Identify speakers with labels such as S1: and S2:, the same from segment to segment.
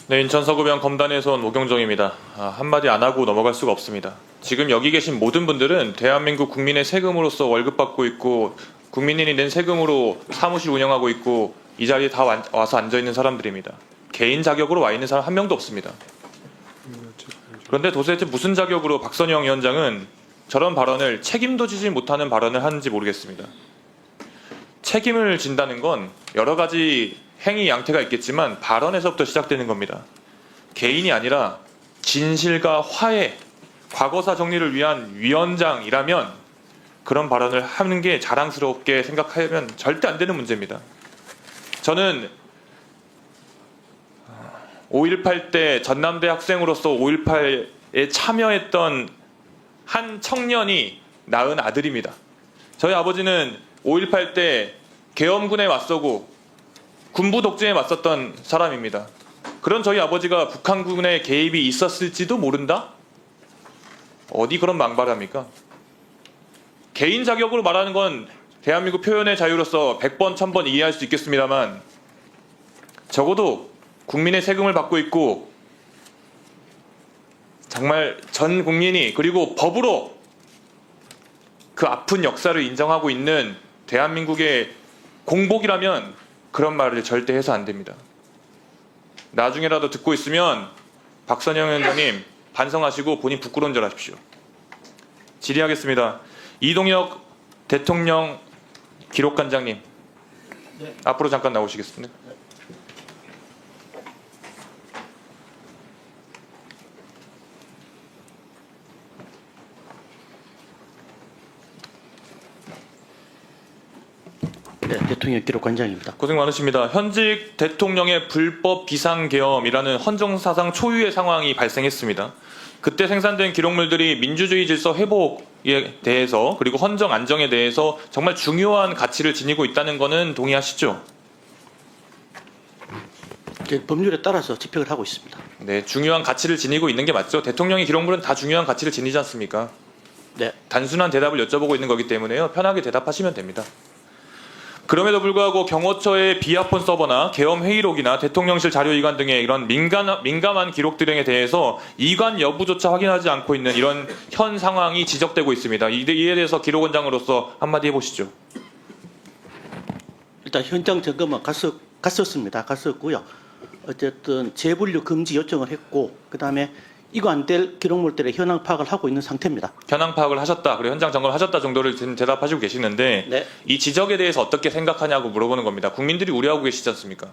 S1: 네, 인천 서구병 검단에서 온 오경정입니다. 한마디 안 하고 넘어갈 수가 없습니다. 지금 여기 계신 모든 분들은 대한민국 국민의 세금으로서 월급 받고 있고 국민이 낸 세금으로 사무실 운영하고 있고 이 자리에 다 와서 앉아 있는 사람들입니다. 개인 자격으로 와 있는 사람 한 명도 없습니다. 그런데 도대체 무슨 자격으로 박선영 위원장은 저런 발언을 책임도 지지 못하는 발언을 하는지 모르겠습니다. 책임을 진다는 건 여러 가지 행위 양태가 있겠지만 발언에서부터 시작되는 겁니다. 개인이 아니라 진실과 화해, 과거사 정리를 위한 위원장이라면 그런 발언을 하는 게 자랑스럽게 생각하면 절대 안 되는 문제입니다. 저는 5.18 때 전남대 학생으로서 5.18에 참여했던 한 청년이 낳은 아들입니다. 저희 아버지는 5.18 때 계엄군에 맞서고 군부 독재에 맞섰던 사람입니다. 그런 저희 아버지가 북한군의 개입이 있었을지도 모른다? 어디 그런 망발합니까? 개인 자격으로 말하는 건 대한민국 표현의 자유로서 100번, 1000번 이해할 수 있겠습니다만 적어도 국민의 세금을 받고 있고 정말 전 국민이 그리고 법으로 그 아픈 역사를 인정하고 있는 대한민국의 공복이라면 그런 말을 절대 해서 안 됩니다. 나중에라도 듣고 있으면 박선영 위원장님 반성하시고 본인 부끄러운 줄 아십시오. 질의하겠습니다. 이동혁 대통령 기록관장님, 네. 앞으로 잠깐 나오시겠습니다.
S2: 네, 대통령 기록관장입니다.
S1: 고생 많으십니다. 현직 대통령의 불법 비상계엄이라는 헌정사상 초유의 상황이 발생했습니다. 그때 생산된 기록물들이 민주주의 질서 회복에 대해서 그리고 헌정 안정에 대해서 정말 중요한 가치를 지니고 있다는 것은 동의하시죠?
S2: 법률에 따라서 집행을 하고 있습니다.
S1: 네, 중요한 가치를 지니고 있는 게 맞죠. 대통령의 기록물은 다 중요한 가치를 지니지 않습니까?
S2: 네.
S1: 단순한 대답을 여쭤보고 있는 거기 때문에요. 편하게 대답하시면 됩니다. 그럼에도 불구하고 경호처의 비아폰 서버나 계엄 회의록이나 대통령실 자료 이관 등의 이런 민감한 기록 등에 대해서 이관 여부조차 확인하지 않고 있는 이런 현 상황이 지적되고 있습니다. 이에 대해서 기록원장으로서 한마디 해보시죠.
S2: 일단 현장 점검은 갔었습니다. 갔었고요. 어쨌든 재분류 금지 요청을 했고 그다음에 이관될 기록물들의 현황 파악을 하고 있는 상태입니다.
S1: 현황 파악을 하셨다, 그리고 현장 점검을 하셨다 정도를 대답하시고 계시는데
S2: 네.
S1: 이 지적에 대해서 어떻게 생각하냐고 물어보는 겁니다. 국민들이 우려하고 계시지 않습니까?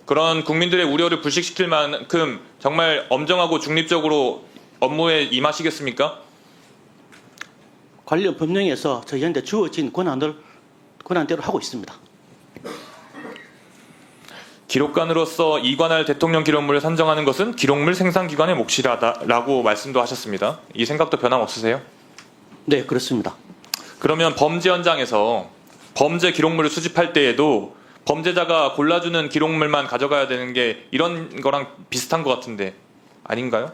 S1: 그런 국민들의 우려를 불식시킬 만큼 정말 엄정하고 중립적으로 업무에 임하시겠습니까?
S2: 관련 법령에서 저희한테 주어진 권한대로 하고 있습니다.
S1: 기록관으로서 이관할 대통령 기록물을 산정하는 것은 기록물 생산기관의 몫이라고 말씀도 하셨습니다. 이 생각도 변함없으세요?
S2: 네, 그렇습니다.
S1: 그러면 범죄 현장에서 범죄 기록물을 수집할 때에도 범죄자가 골라주는 기록물만 가져가야 되는 게 이런 거랑 비슷한 것 같은데 아닌가요?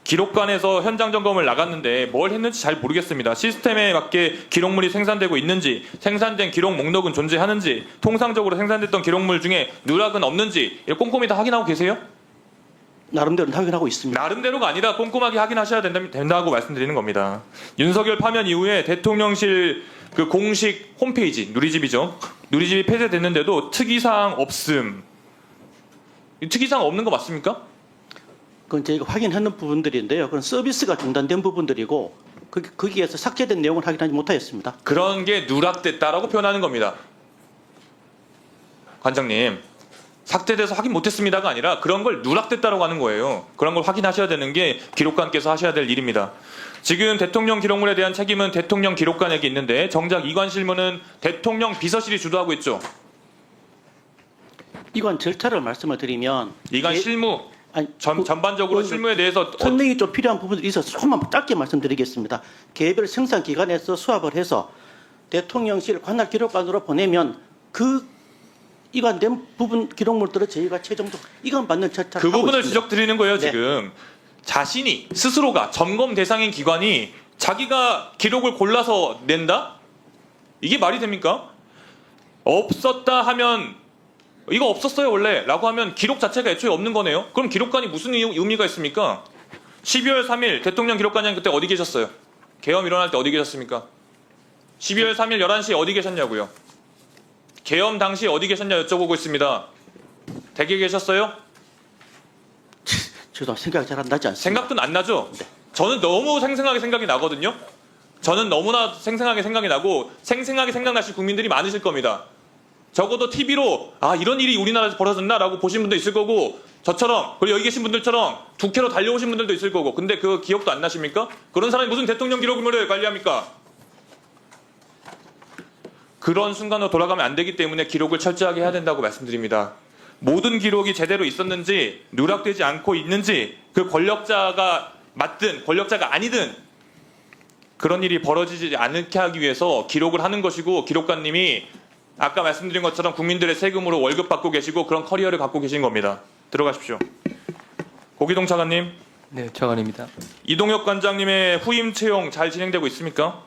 S1: 기록관에서 현장 점검을 나갔는데 뭘 했는지 잘 모르겠습니다. 시스템에 맞게 기록물이 생산되고 있는지, 생산된 기록 목록은 존재하는지, 통상적으로 생산됐던 기록물 중에 누락은 없는지 꼼꼼히 다 확인하고 계세요?
S2: 나름대로 확인하고 있습니다.
S1: 나름대로가 아니라 꼼꼼하게 확인하셔야 된다고 말씀드리는 겁니다. 윤석열 파면 이후에 대통령실 그 공식 홈페이지, 누리집이죠. 누리집이 폐쇄됐는데도 특이사항 없음. 특이사항 없는 거 맞습니까?
S2: 그건 저희가 확인하는 부분들인데요. 그건 서비스가 중단된 부분들이고 거기에서 삭제된 내용을 확인하지 못하였습니다.
S1: 그런 게 누락됐다라고 표현하는 겁니다. 관장님, 삭제돼서 확인 못했습니다가 아니라 그런 걸 누락됐다라고 하는 거예요. 그런 걸 확인하셔야 되는 게 기록관께서 하셔야 될 일입니다. 지금 대통령 기록물에 대한 책임은 대통령 기록관에게 있는데 정작 이관 실무는 대통령 비서실이 주도하고 있죠.
S2: 이관 절차를 말씀을 드리면
S1: 이관 실무, 전반적으로 실무에 대해서
S2: 설명이 좀 필요한 부분들이 있어서 조금만 짧게 말씀드리겠습니다. 개별 생산 기관에서 수합을 해서 대통령실 관할 기록관으로 보내면 그 이관된 부분 기록물들을 저희가 최종적 이관받는 절차를
S1: 그
S2: 하고
S1: 부분을
S2: 있습니다.
S1: 지적드리는 거예요.
S2: 네.
S1: 지금 자신이 스스로가 점검 대상인 기관이 자기가 기록을 골라서 낸다? 이게 말이 됩니까? 없었다 하면 이거 없었어요 원래 라고 하면 기록 자체가 애초에 없는 거네요. 그럼 기록관이 무슨 의미가 있습니까? 12월 3일 대통령 기록관장 그때 어디 계셨어요? 계엄 일어날 때 어디 계셨습니까? 12월 3일 11시에 어디 계셨냐고요? 계엄 당시 어디 계셨냐 여쭤보고 있습니다. 댁에 계셨어요?
S2: 저도 생각이 잘 안 나지 않습니다.
S1: 생각도 안 나죠? 저는 너무 생생하게 생각이 나거든요. 저는 너무나 생생하게 생각이 나고 생생하게 생각나실 국민들이 많으실 겁니다. 적어도 TV로 이런 일이 우리나라에서 벌어졌나라고 보신 분도 있을 거고 저처럼 그리고 여기 계신 분들처럼 국회로 달려오신 분들도 있을 거고 근데 그 기억도 안 나십니까? 그런 사람이 무슨 대통령 기록물을 관리합니까? 그런 순간으로 돌아가면 안 되기 때문에 기록을 철저하게 해야 된다고 말씀드립니다. 모든 기록이 제대로 있었는지 누락되지 않고 있는지 그 권력자가 맞든 권력자가 아니든 그런 일이 벌어지지 않게 하기 위해서 기록을 하는 것이고 기록관님이 아까 말씀드린 것처럼 국민들의 세금으로 월급 받고 계시고 그런 커리어를 갖고 계신 겁니다. 들어가십시오. 고기동 차관님.
S3: 네, 차관입니다.
S1: 이동혁 관장님의 후임 채용 잘 진행되고 있습니까?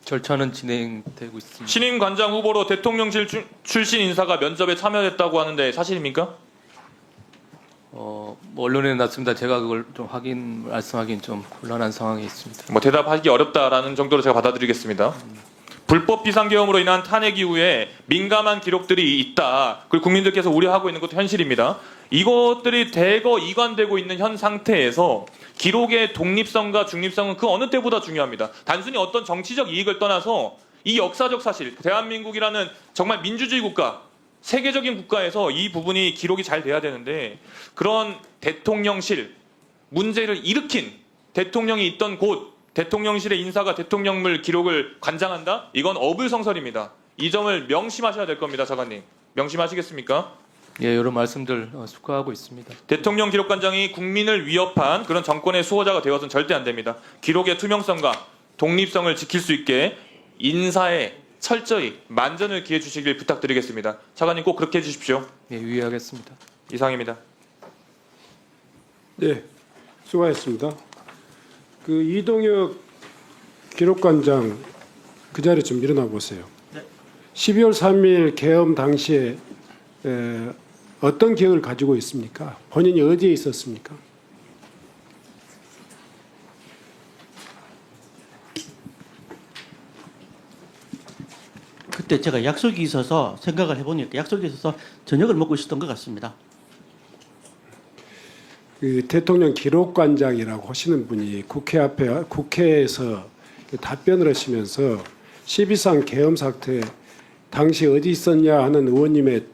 S3: 절차는 진행되고 있습니다.
S1: 신임 관장 후보로 대통령실 출신 인사가 면접에 참여했다고 하는데 사실입니까?
S3: 뭐 언론에 났습니다. 제가 그걸 좀 말씀하기는 좀 곤란한 상황에 있습니다.
S1: 뭐 대답하기 어렵다라는 정도로 제가 받아들이겠습니다. 불법 비상계엄으로 인한 탄핵 이후에 민감한 기록들이 있다. 그리고 국민들께서 우려하고 있는 것도 현실입니다. 이것들이 대거 이관되고 있는 현 상태에서 기록의 독립성과 중립성은 그 어느 때보다 중요합니다. 단순히 어떤 정치적 이익을 떠나서 이 역사적 사실, 대한민국이라는 정말 민주주의 국가, 세계적인 국가에서 이 부분이 기록이 잘 돼야 되는데 그런 대통령실 문제를 일으킨 대통령이 있던 곳 대통령실의 인사가 대통령물 기록을 관장한다? 이건 어불성설입니다. 이 점을 명심하셔야 될 겁니다. 차관님. 명심하시겠습니까?
S3: 예, 여러 말씀들 숙고하고 있습니다.
S1: 대통령 기록관장이 국민을 위협한 그런 정권의 수호자가 되어서는 절대 안 됩니다. 기록의 투명성과 독립성을 지킬 수 있게 인사에 철저히 만전을 기해 주시길 부탁드리겠습니다. 차관님 꼭 그렇게 해주십시오.
S3: 예, 유의하겠습니다.
S1: 이상입니다.
S4: 네, 수고하셨습니다. 그 이동혁 기록관장 그 자리에 좀 일어나 보세요.
S2: 네.
S4: 12월 3일 계엄 당시에 어떤 기억을 가지고 있습니까? 본인이 어디에 있었습니까?
S2: 그때 제가 약속이 있어서 생각을 해보니까 약속이 있어서 저녁을 먹고 있었던 것 같습니다.
S4: 그 대통령 기록관장이라고 하시는 분이 국회에서 답변을 하시면서 12.3 계엄 사태 당시 어디 있었냐 하는 의원님의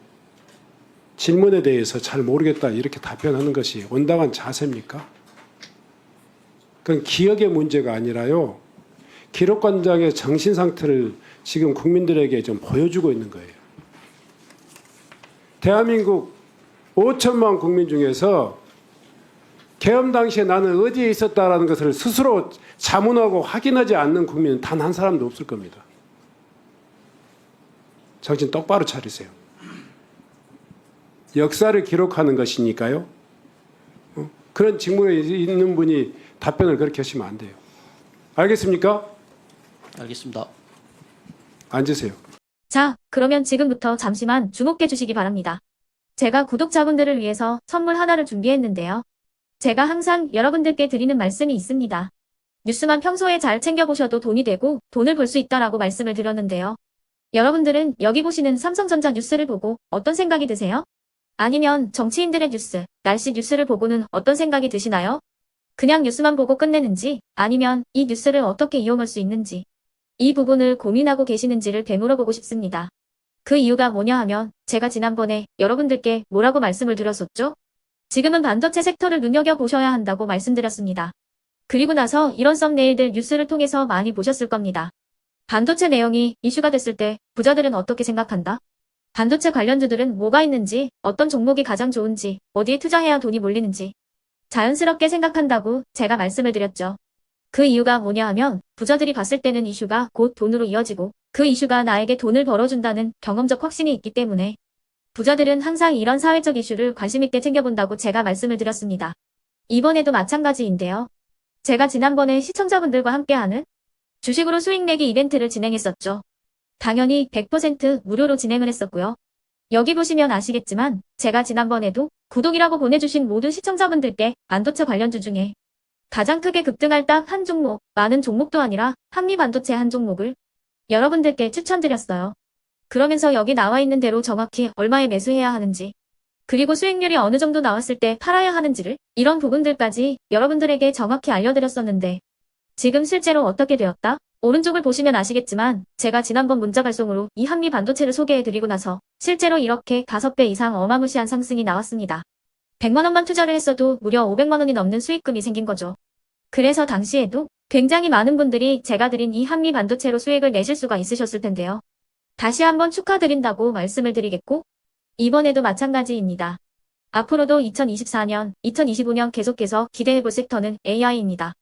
S4: 질문에 대해서 잘 모르겠다 이렇게 답변하는 것이 온당한 자세입니까? 그건 기억의 문제가 아니라요. 기록관장의 정신 상태를 지금 국민들에게 좀 보여주고 있는 거예요. 대한민국 5천만 국민 중에서 계엄 당시에 나는 어디에 있었다라는 것을 스스로 자문하고 확인하지 않는 국민은 단 한 사람도 없을 겁니다. 정신 똑바로 차리세요. 역사를 기록하는 것이니까요. 그런 직무에 있는 분이 답변을 그렇게 하시면 안 돼요. 알겠습니까?
S2: 알겠습니다.
S4: 앉으세요.
S5: 자, 그러면 지금부터 잠시만 주목해 주시기 바랍니다. 제가 구독자분들을 위해서 선물 하나를 준비했는데요. 제가 항상 여러분들께 드리는 말씀이 있습니다. 뉴스만 평소에 잘 챙겨보셔도 돈이 되고 돈을 벌 수 있다라고 말씀을 드렸는데요. 여러분들은 여기 보시는 삼성전자 뉴스를 보고 어떤 생각이 드세요? 아니면 정치인들의 뉴스, 날씨 뉴스를 보고는 어떤 생각이 드시나요? 그냥 뉴스만 보고 끝내는지 아니면 이 뉴스를 어떻게 이용할 수 있는지 이 부분을 고민하고 계시는지를 되물어보고 싶습니다. 그 이유가 뭐냐 하면 제가 지난번에 여러분들께 뭐라고 말씀을 드렸었죠? 지금은 반도체 섹터를 눈여겨보셔야 한다고 말씀드렸습니다. 그리고 나서 이런 썸네일들 뉴스를 통해서 많이 보셨을 겁니다. 반도체 내용이 이슈가 됐을 때 부자들은 어떻게 생각한다? 반도체 관련주들은 뭐가 있는지, 어떤 종목이 가장 좋은지, 어디에 투자해야 돈이 몰리는지 자연스럽게 생각한다고 제가 말씀을 드렸죠. 그 이유가 뭐냐 하면 부자들이 봤을 때는 이슈가 곧 돈으로 이어지고 그 이슈가 나에게 돈을 벌어준다는 경험적 확신이 있기 때문에 부자들은 항상 이런 사회적 이슈를 관심 있게 챙겨본다고 제가 말씀을 드렸습니다. 이번에도 마찬가지인데요. 제가 지난번에 시청자분들과 함께하는 주식으로 수익 내기 이벤트를 진행했었죠. 당연히 100% 무료로 진행을 했었고요. 여기 보시면 아시겠지만 제가 지난번에도 구독이라고 보내주신 모든 시청자분들께 반도체 관련주 중에 가장 크게 급등할 딱 한 종목, 많은 종목도 아니라 한미반도체 한 종목을 여러분들께 추천드렸어요. 그러면서 여기 나와 있는 대로 정확히 얼마에 매수해야 하는지, 그리고 수익률이 어느 정도 나왔을 때 팔아야 하는지를, 이런 부분들까지 여러분들에게 정확히 알려드렸었는데 지금 실제로 어떻게 되었다? 오른쪽을 보시면 아시겠지만 제가 지난번 문자 발송으로 이 한미 반도체를 소개해드리고 나서 실제로 이렇게 5배 이상 어마무시한 상승이 나왔습니다. 100만 원만 투자를 했어도 무려 500만 원이 넘는 수익금이 생긴 거죠. 그래서 당시에도 굉장히 많은 분들이 제가 드린 이 한미 반도체로 수익을 내실 수가 있으셨을 텐데요. 다시 한번 축하드린다고 말씀을 드리겠고, 이번에도 마찬가지입니다. 앞으로도 2024년, 2025년 계속해서 기대해볼 섹터는 AI입니다.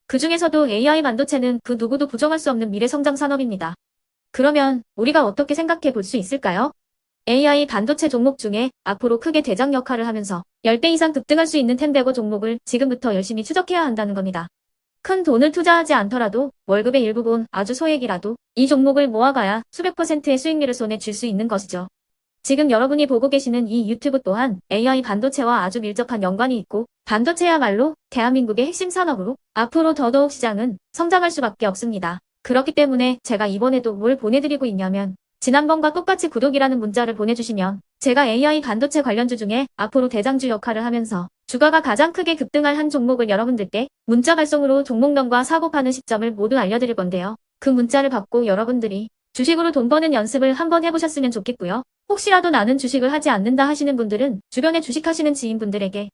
S5: 그 중에서도 AI 반도체는 그 누구도 부정할 수 없는 미래 성장 산업입니다. 그러면 우리가 어떻게 생각해 볼 수 있을까요? AI 반도체 종목 중에 앞으로 크게 대장 역할을 하면서 10배 이상 급등할 수 있는 텐베고 종목을 지금부터 열심히 추적해야 한다는 겁니다. 큰 돈을 투자하지 않더라도 월급의 일부분, 아주 소액이라도 이 종목을 모아가야 수백 %의 수익률을 손에 쥘 수 있는 것이죠. 지금 여러분이 보고 계시는 이 유튜브 또한 AI 반도체와 아주 밀접한 연관이 있고, 반도체야말로 대한민국의 핵심 산업으로 앞으로 더더욱 시장은 성장할 수밖에 없습니다. 그렇기 때문에 제가 이번에도 뭘 보내드리고 있냐면, 지난번과 똑같이 구독이라는 문자를 보내주시면 제가 AI 반도체 관련주 중에 앞으로 대장주 역할을 하면서 주가가 가장 크게 급등할 한 종목을 여러분들께 문자 발송으로 종목명과 사고 파는 시점을 모두 알려드릴 건데요. 그 문자를 받고 여러분들이 주식으로 돈 버는 연습을 한번 해보셨으면 좋겠고요. 혹시라도 나는 주식을 하지 않는다 하시는 분들은 주변에 주식하시는 지인분들에게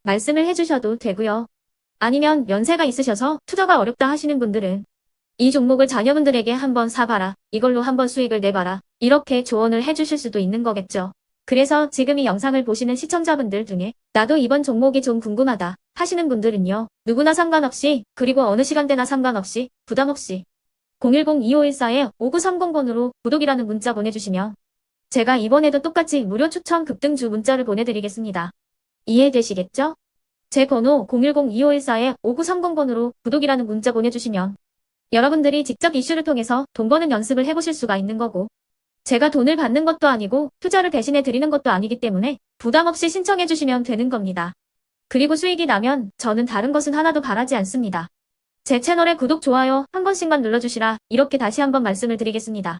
S5: 말씀을 해주셔도 되고요. 아니면 연세가 있으셔서 투자가 어렵다 하시는 분들은 이 종목을 자녀분들에게 한번 사봐라, 이걸로 한번 수익을 내봐라, 이렇게 조언을 해주실 수도 있는 거겠죠. 그래서 지금 이 영상을 보시는 시청자분들 중에 나도 이번 종목이 좀 궁금하다 하시는 분들은요, 누구나 상관없이, 그리고 어느 시간대나 상관없이 부담 없이 010-2514-5930번으로 구독이라는 문자 보내주시면 제가 이번에도 똑같이 무료 추천 급등주 문자를 보내드리겠습니다. 이해되시겠죠? 제 번호 010-2514-5930번으로 구독이라는 문자 보내주시면 여러분들이 직접 이슈를 통해서 돈 버는 연습을 해보실 수가 있는 거고, 제가 돈을 받는 것도 아니고 투자를 대신해 드리는 것도 아니기 때문에 부담 없이 신청해 주시면 되는 겁니다. 그리고 수익이 나면 저는 다른 것은 하나도 바라지 않습니다. 제 채널에 구독, 좋아요 한 번씩만 눌러주시라, 이렇게 다시 한번 말씀을 드리겠습니다.